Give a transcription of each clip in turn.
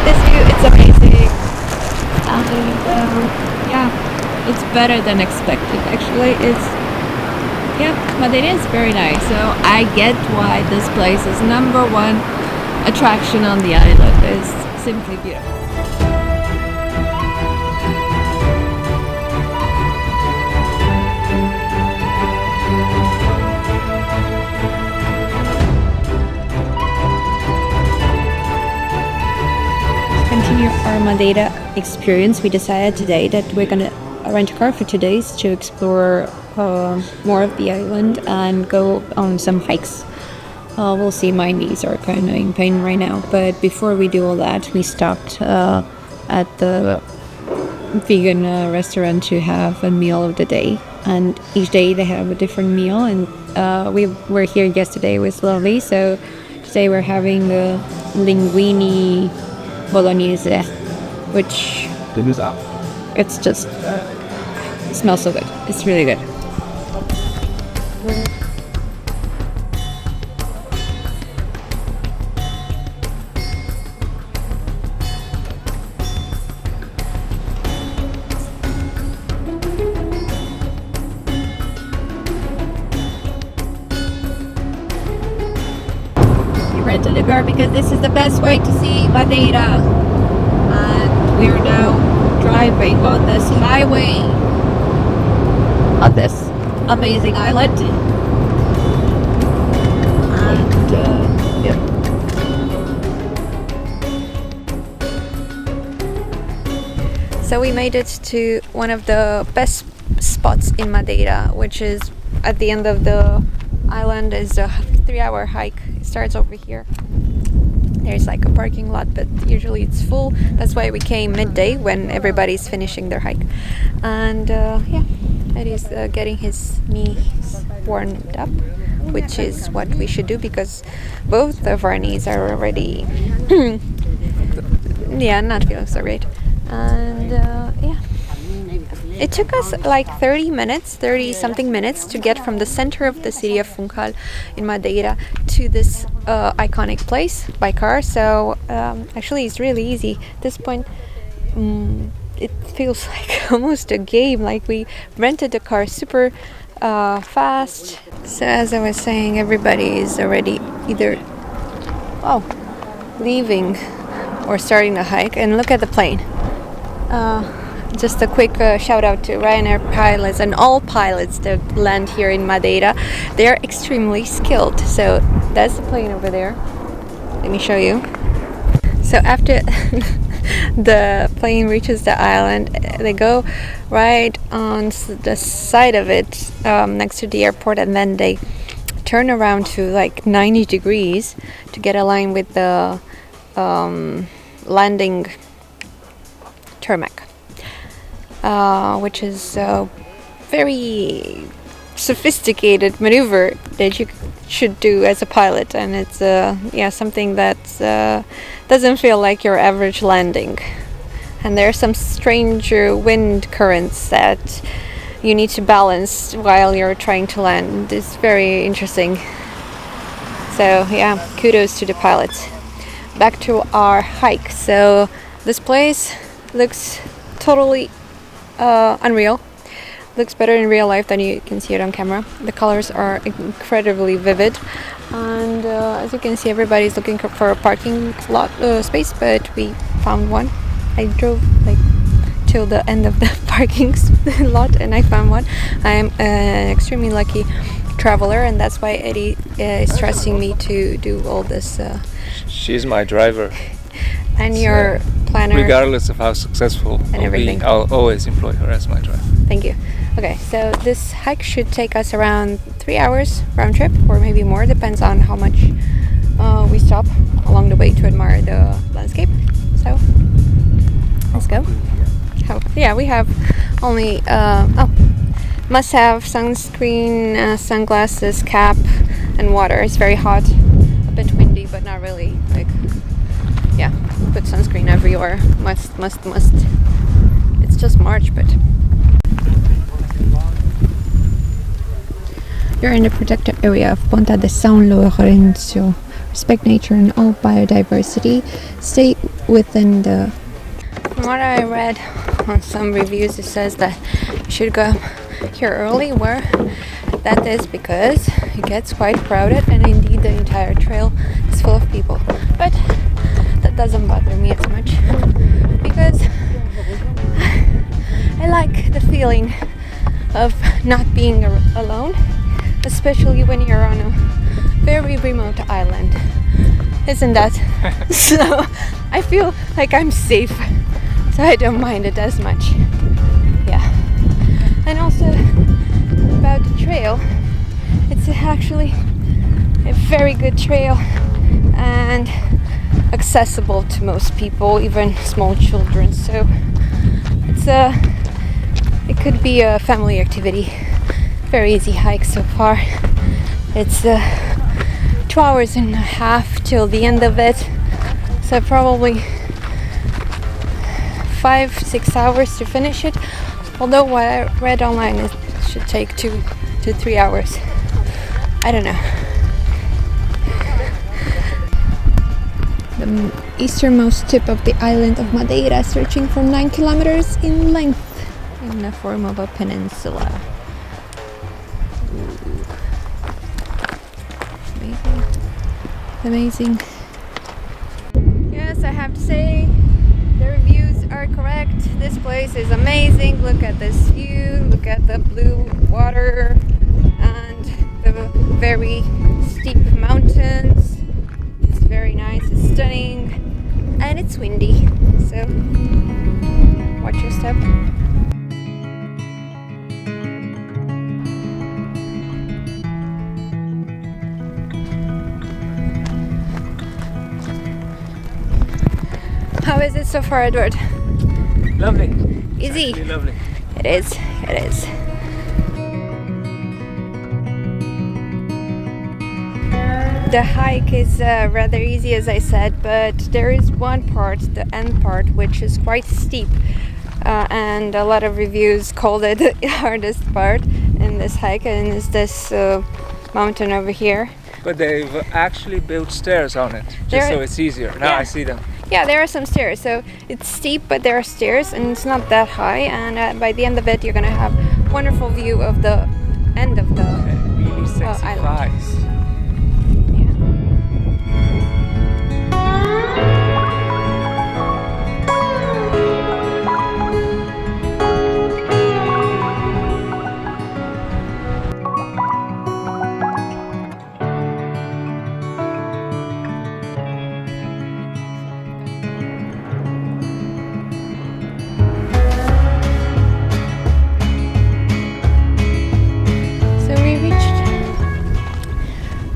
at this view, it's amazing. And yeah, it's better than expected actually. Madeira is very nice, so I get why this place is #1 attraction on the island. It's simply beautiful. Continue our Madeira experience. We decided today that we're gonna rent a car for 2 days to explore more of the island and go on some hikes. We'll see, my knees are kind of in pain right now, but before we do all that, we stopped at the vegan restaurant to have a meal of the day, and each day they have a different meal, and we were here yesterday. It was lovely, so today we're having the linguine bolognese, which it's just it smells so good. It's really good. We rented a car because this is the best way to see Madeira. And we are now driving on this highway on this amazing island. And yeah. So we made it to one of the best spots in Madeira, which is at the end of the island. Is a 3-hour hike. It starts over here. There's like a parking lot, but usually it's full. That's why we came midday when everybody's finishing their hike. And yeah, Eddie's getting his knees warmed up, which is what we should do because both of our knees are already yeah, not feeling so great. And yeah, it took us like 30 something minutes to get from the center of the city of Funchal in Madeira to this iconic place by car. So actually it's really easy. At this point it feels like almost a game, like we rented a car super fast. So as I was saying, everybody is already either leaving or starting the hike. And look at the plane. Just a quick shout out to Ryanair pilots and all pilots that land here in Madeira. They are extremely skilled. So that's the plane over there. Let me show you. So after the plane reaches the island, they go right on the side of it next to the airport, and then they turn around to like 90 degrees to get aligned with the landing tarmac. Which is a very sophisticated maneuver that you should do as a pilot, and it's something that doesn't feel like your average landing. And there are some strange wind currents that you need to balance while you're trying to land. It's very interesting. So yeah, kudos to the pilots. Back to our hike. So this place looks totally unreal. Looks better in real life than you can see it on camera. The colors are incredibly vivid, and as you can see, everybody's looking for a parking lot space, but we found one. I drove like till the end of the parking lot and I found one. I am an extremely lucky traveler, and that's why Eddie is trusting me to do all this. She's my driver. And your planner. Regardless of how successful I'll always employ her as my driver. Thank you. Okay, so this hike should take us around 3 hours round trip, or maybe more, depends on how much we stop along the way to admire the landscape. So let's go. Yeah, we have only must have sunscreen, sunglasses, cap, and water. It's very hot, a bit windy, but not really. Like, yeah, put sunscreen everywhere. Must. It's just March, but you're in the protected area of Ponta de São Lourenço, respect nature and all biodiversity, stay within the... From what I read on some reviews, it says that you should go here early, where that is because it gets quite crowded, and indeed the entire trail is full of people. But that doesn't bother me as much because I like the feeling of not being alone, especially when you're on a very remote island. Isn't that? So I feel like I'm safe, so I don't mind it as much. Yeah. And also about the trail, it's actually a very good trail and accessible to most people, even small children. So it could be a family activity. Very easy hike so far. It's 2 hours and a half till the end of it, so probably 5-6 hours to finish it, although what I read online it should take 2 to 3 hours. I don't know. The easternmost tip of the island of Madeira, stretching for 9 kilometers in length in the form of a peninsula. Amazing. Yes, I have to say the reviews are correct. This place is amazing. Look at this view, look at the blue water and the very steep mountains. It's very nice, it's stunning, and it's windy, so watch your step. How is it so far, Edward? Lovely. Easy. It's lovely. It is. It is. The hike is rather easy, as I said, but there is one part, the end part, which is quite steep, and a lot of reviews called it the hardest part in this hike, and it's this mountain over here. But they've actually built stairs on it, just so it's easier. Now yeah. I see them. Yeah, there are some stairs, so it's steep, but there are stairs, and it's not that high, and by the end of it you're gonna have a wonderful view of the end of the really sexy island. flies.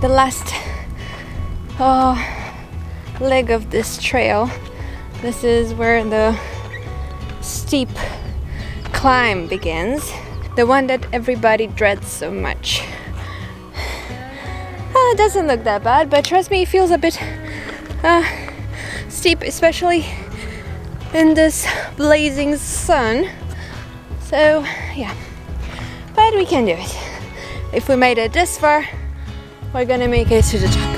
The last leg of this trail. This is where the steep climb begins, the one that everybody dreads so much. It doesn't look that bad, but trust me, it feels a bit steep, especially in this blazing sun. So yeah, but we can do it. If we made it this far, we're gonna make it to the top.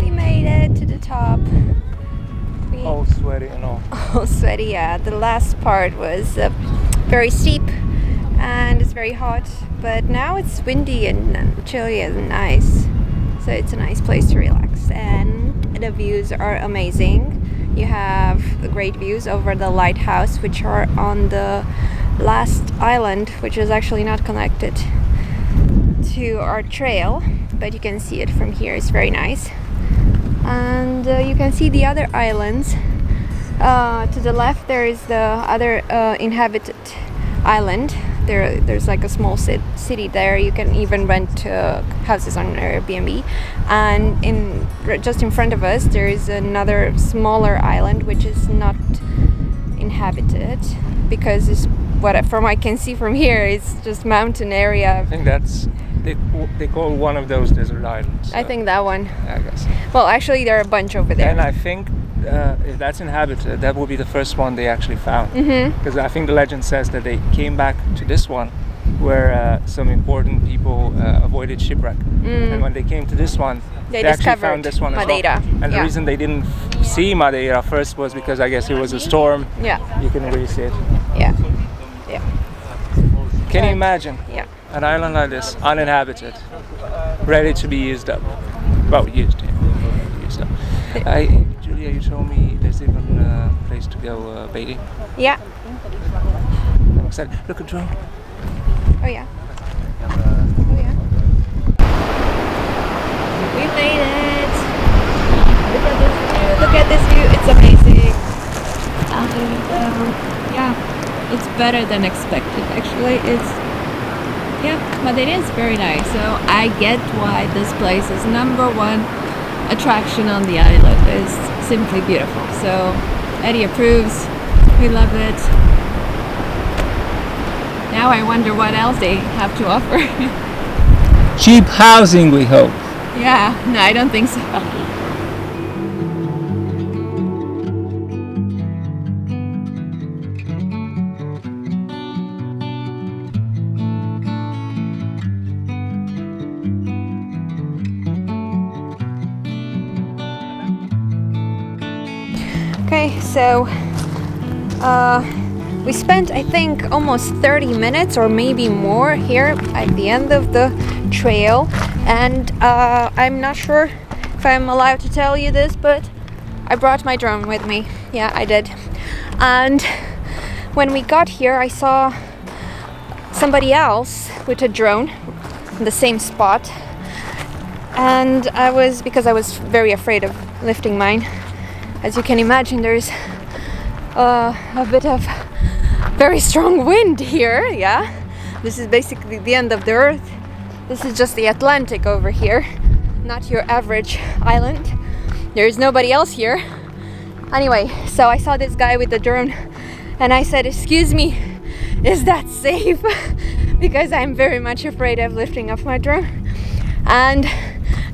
We made it to the top. All sweaty and all. All sweaty, yeah. The last part was very steep and it's very hot, but now it's windy and chilly and nice. So it's a nice place to relax, and the views are amazing. You have the great views over the lighthouse, which are on the last island, which is actually not connected to our trail, but you can see it from here. It's very nice, and you can see the other islands. To the left there is the other inhabited island. There's like a small city there. You can even rent houses on Airbnb, and just in front of us there is another smaller island which is not inhabited, because it's from I can see from here, it's just mountain area. I think that's they call one of those desert islands. I think that one. I guess. Well, actually, there are a bunch over there. And I think if that's inhabited, that will be the first one they actually found. Because I think the legend says that they came back to this one where some important people avoided shipwreck. And when they came to this one, they actually found this one Madeira. as well. And the reason they didn't see Madeira first was because I guess it was a storm. Yeah. You couldn't really see it. Yeah. Yeah. Can you imagine? Yeah. An island like this, uninhabited, ready to be used up. Well, used up. Julia, you told me there's even a place to go bathing. Yeah. I'm excited. Look at drone. Oh yeah. Oh yeah. We made it. Look at this view. It's amazing. Yeah, it's better than expected. Actually, Madeira is very nice. So I get why this place is #1 attraction on the island. It's simply beautiful. So Eddie approves. We love it. Now I wonder what else they have to offer. Cheap housing, we hope. Yeah, no, I don't think so. Okay, so we spent, I think, almost 30 minutes or maybe more here at the end of the trail, and I'm not sure if I'm allowed to tell you this, but I brought my drone with me. Yeah, I did. And when we got here, I saw somebody else with a drone in the same spot, and because I was very afraid of lifting mine. As you can imagine, there's a bit of very strong wind here. Yeah, this is basically the end of the earth. This is just the Atlantic over here, not your average island. There's nobody else here. Anyway, so I saw this guy with the drone and I said, "Excuse me, is that safe?" Because I'm very much afraid of lifting up my drone. And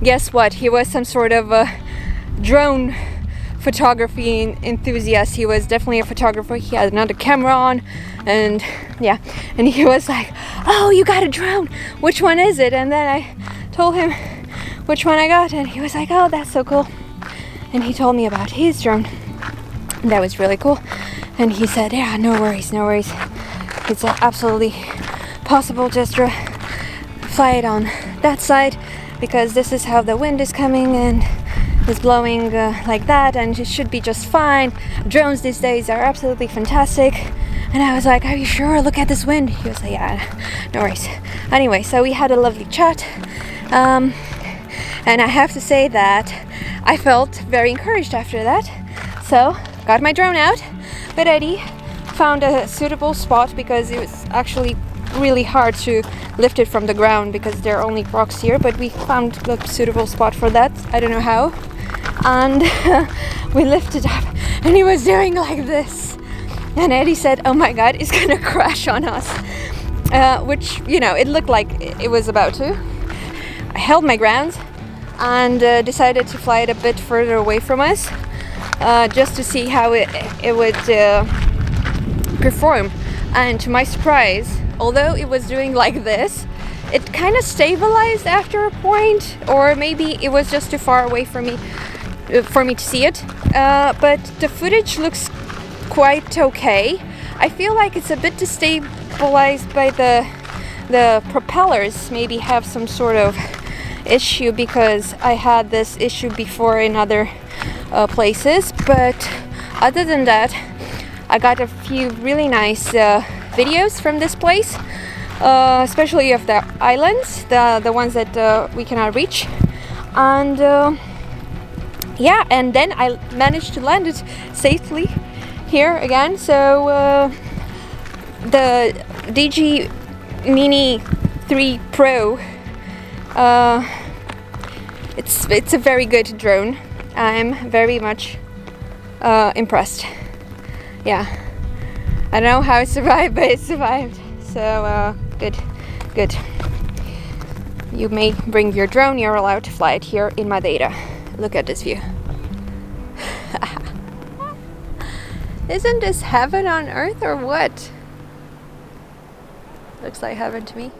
guess what? He was some sort of a drone photography enthusiast. He was definitely a photographer. He had another camera on, and yeah, and he was like, "Oh, you got a drone, which one is it?" And then I told him which one I got, and he was like, "Oh, that's so cool." And he told me about his drone. That was really cool. And he said, "Yeah, no worries, no worries. It's absolutely possible just to fly it on that side, because this is how the wind is coming and is blowing like that, and it should be just fine. Drones these days are absolutely fantastic." And I was like, "Are you sure? Look at this wind." He was like, "Yeah, no worries." Anyway, so we had a lovely chat, and I have to say that I felt very encouraged after that. So got my drone out, but Eddie found a suitable spot, because it was actually really hard to lift it from the ground because there are only rocks here, but we found a suitable spot for that. I don't know how. And we lifted up, and he was doing like this, and Eddie said, "Oh my god, it's gonna crash on us," which, you know, it looked like it was about to. I held my ground and decided to fly it a bit further away from us, just to see how it would perform. And to my surprise, although it was doing like this, it kind of stabilized after a point, or maybe it was just too far away from me for me to see it, but the footage looks quite okay. I feel like it's a bit destabilized by the propellers, maybe have some sort of issue, because I had this issue before in other places. But other than that, I got a few really nice videos from this place, especially of the islands, the ones that we cannot reach, and yeah, and then I managed to land it safely here again. So the DG Mini 3 Pro, it's a very good drone. I'm very much impressed. Yeah, I don't know how it survived, but it survived. So good. You may bring your drone. You're allowed to fly it here in Madeira. Look at this view. Isn't this heaven on earth or what? Looks like heaven to me.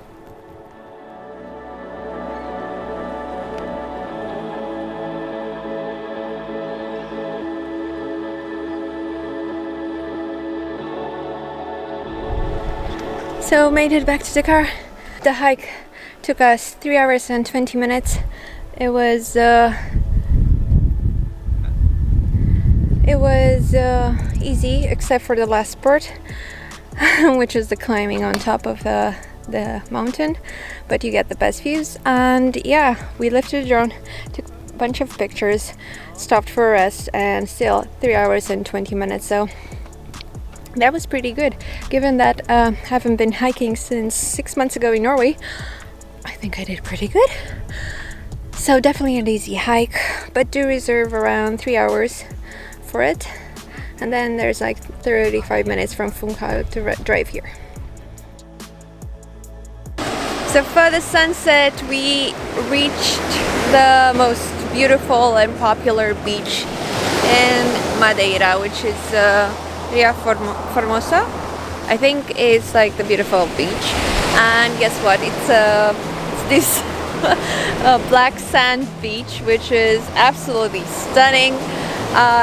So made it back to the car. The hike took us 3 hours and 20 minutes. It was easy except for the last part, which is the climbing on top of the mountain, but you get the best views. And yeah, we lifted the drone, took a bunch of pictures, stopped for a rest, and still 3 hours and 20 minutes. So that was pretty good, given that I haven't been hiking since 6 months ago in Norway. I think I did pretty good. So definitely an easy hike, but do reserve around 3 hours for it. And then there's like 35 minutes from Funchal to drive here. So for the sunset, we reached the most beautiful and popular beach in Madeira, which is Praia Formosa. I think it's like the beautiful beach. And guess what? It's this black sand beach, which is absolutely stunning.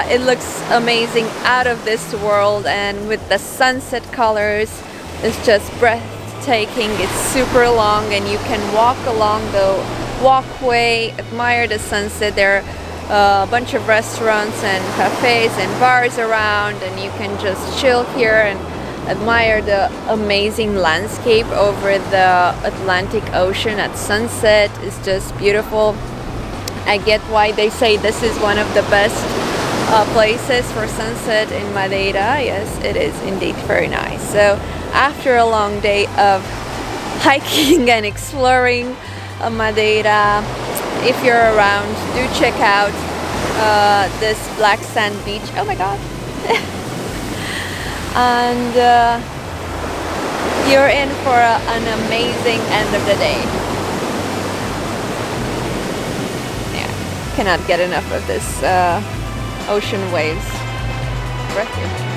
It looks amazing, out of this world, and with the sunset colors, it's just breathtaking. It's super long, and you can walk along the walkway, admire the sunset. There are a bunch of restaurants and cafes and bars around, and you can just chill here and admire the amazing landscape over the Atlantic Ocean at sunset. It's just beautiful. I get why they say this is one of the best places for sunset in Madeira. Yes, it is indeed very nice. So after a long day of hiking and exploring Madeira, if you're around, do check out this black sand beach. Oh my god. And you're in for an amazing end of the day. Yeah, cannot get enough of this ocean waves. Breathtaking.